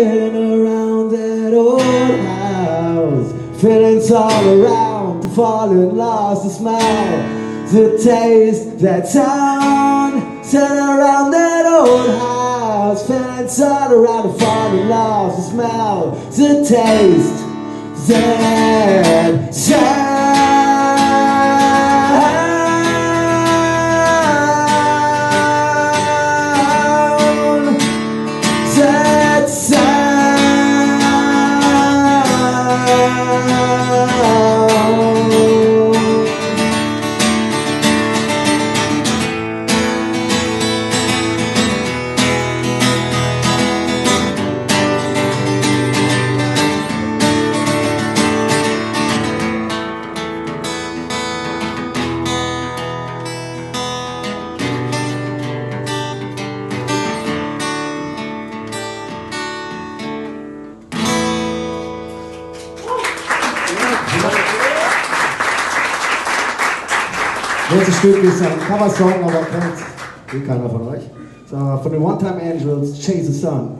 sitting around that old house, feelings all around, to fall in love, to smile, to taste that town. Sitting around that old house, feelings all around, to fall in love, to smell, to taste that sound, that sound. Letztes Stück ist ein Coversong, aber kennt keiner von euch. So, von den One-Time Angels, Chase the Sun.